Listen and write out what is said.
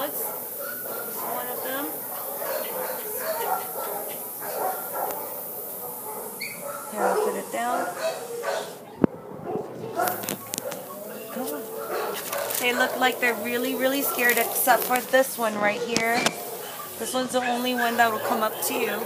dogs. One of them. Here, I'll put it down. Come on. They look like they're really, really scared, except for this one right here. This one's the only one that will come up to you.